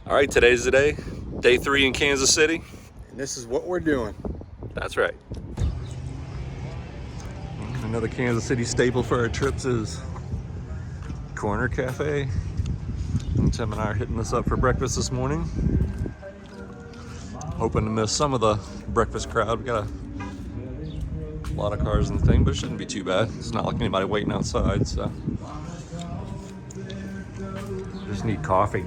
All right, today's the day. Day 3 in Kansas City. And this is what we're doing. That's right. Another Kansas City staple for our trips is Corner Cafe. And Tim and I are hitting this up for breakfast this morning. Hoping to miss some of the breakfast crowd. We got a lot of cars in the thing, but it shouldn't be too bad. It's not like anybody waiting outside, so. Just need coffee.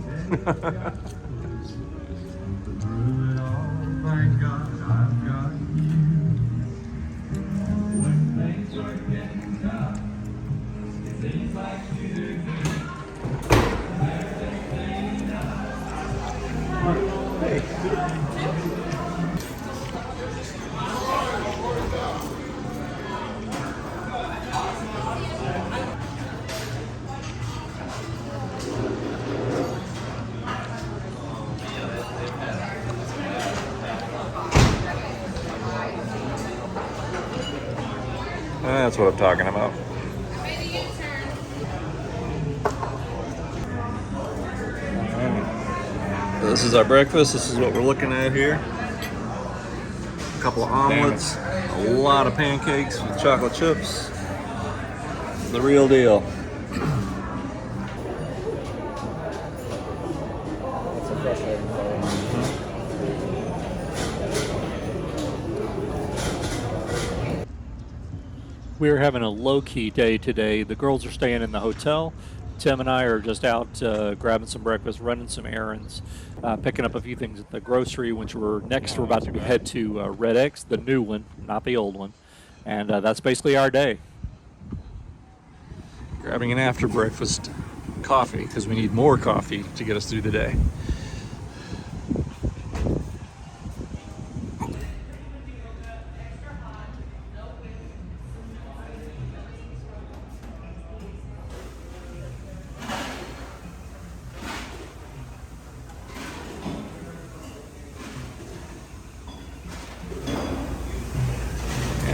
That's what I'm talking about. So this is our breakfast. This is what we're looking at here. A couple of omelets, a lot of pancakes with chocolate chips. The real deal. We're having a low-key day today. The girls are staying in the hotel. Tim and I are just out grabbing some breakfast, running some errands, picking up a few things at the grocery, which we're about to head to Red X, the new one, not the old one. And that's basically our day. Grabbing an after breakfast coffee because we need more coffee to get us through the day.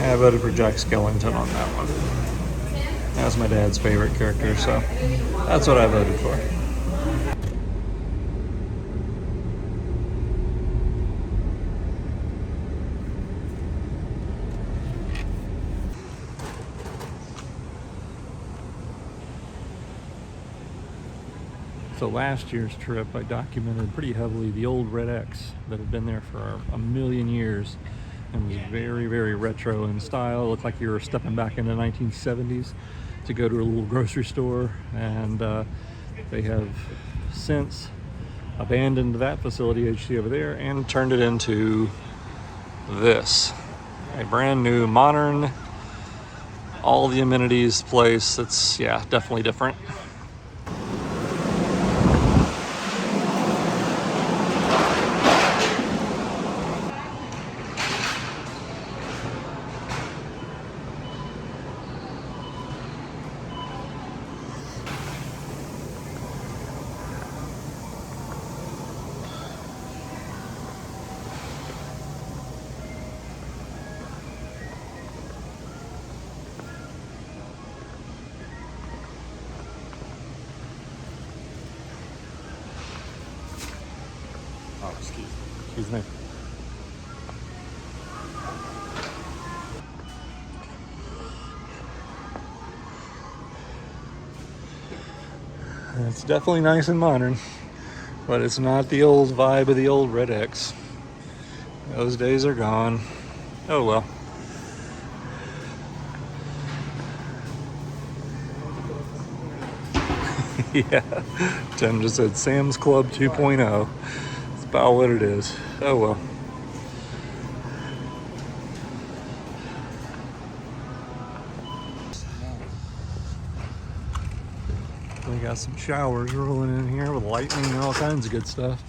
I voted for Jack Skellington on that one. That's my dad's favorite character, so that's what I voted for. So last year's trip, I documented pretty heavily the old Red X that had been there for a million years. And was very, very retro in style. It looked like you were stepping back in the 1970s to go to a little grocery store. And they have since abandoned that facility as you see over there and turned it into this. A brand new, modern, all the amenities place. It's, yeah, definitely different. Oh, excuse me. It's definitely nice and modern, but it's not the old vibe of the old Red X. Those days are gone. Oh well. Yeah, Tim just said Sam's Club 2.0. It's about what it is. Oh well. We got some showers rolling in here with lightning and all kinds of good stuff.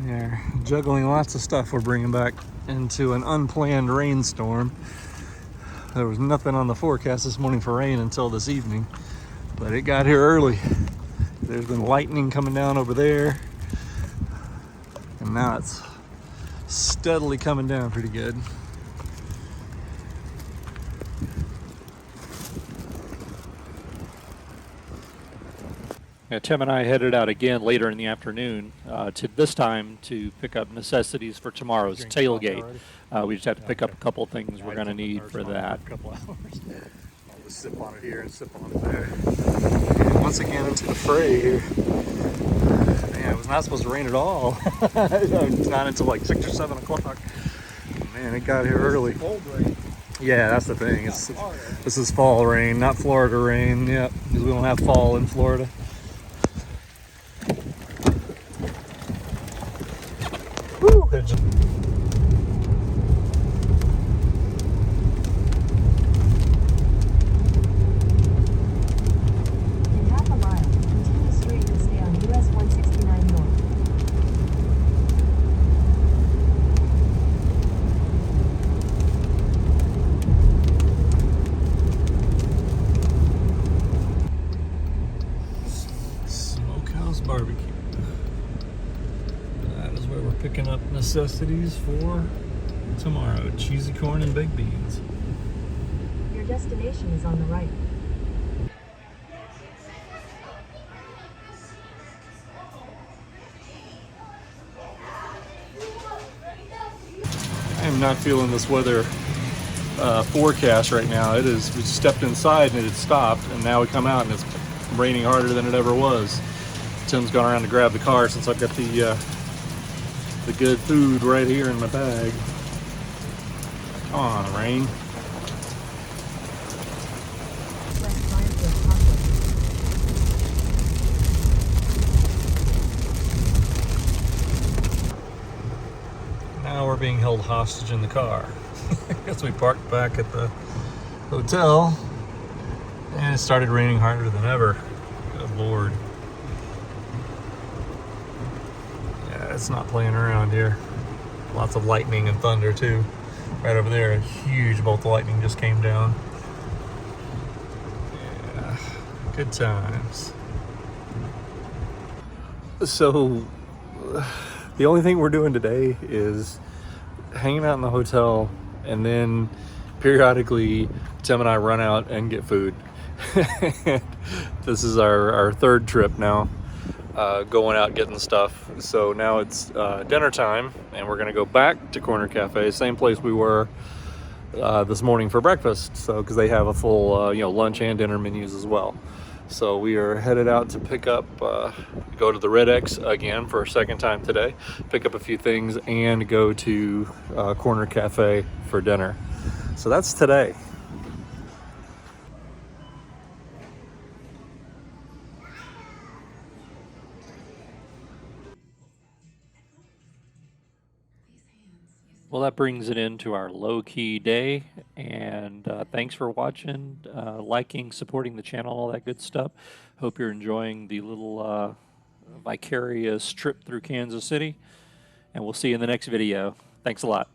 They're juggling lots of stuff we're bringing back into an unplanned rainstorm. There was nothing on the forecast this morning for rain until this evening, but it got here early. There's been lightning coming down over there, and now it's steadily coming down pretty good. Yeah, Tim and I headed out again later in the afternoon to this time to pick up necessities for tomorrow's Drink coffee tailgate. already? We just have to pick up a couple things we're going to I've been need for that. a couple hours. I'll just sip on it here and sip on it there. And once again into the fray here. Man, it was not supposed to rain at all. It's not until like 6 or 7 o'clock. Man, it got here early. Cold rain. Yeah, that's the thing. This is fall rain, not Florida rain. Yep, because we don't have fall in Florida. Woo! In half a mile, continue straight and stay on US 169 North. Smokehouse barbecue. That is where we're picking up necessities for tomorrow. Cheesy corn and baked beans. Your destination is on the right. I am not feeling this weather forecast right now. It is. We stepped inside and it had stopped, and now we come out and it's raining harder than it ever was. Tim's gone around to grab the car since I've got the good food right here in my bag. Come on, rain. West Firefield Parkway. Now we're being held hostage in the car. Guess we parked back at the hotel and it started raining harder than ever. Good Lord. Yeah, it's not playing around here. Lots of lightning and thunder too. Right over there, a huge bolt of lightning just came down. Yeah, good times. So, the only thing we're doing today is hanging out in the hotel, and then periodically Tim and I run out and get food. This is our third trip now, going out getting stuff. So now it's dinner time, and we're gonna go back to Corner Cafe, same place we were this morning for breakfast. So because they have a full lunch and dinner menus as well. So we are headed out to pick up, go to the Red X again for a second time today, pick up a few things, and go to Corner Cafe for dinner. So that's today. Well, that brings it into our low-key day, and thanks for watching, liking, supporting the channel, all that good stuff. Hope you're enjoying the little vicarious trip through Kansas City, and we'll see you in the next video. Thanks a lot.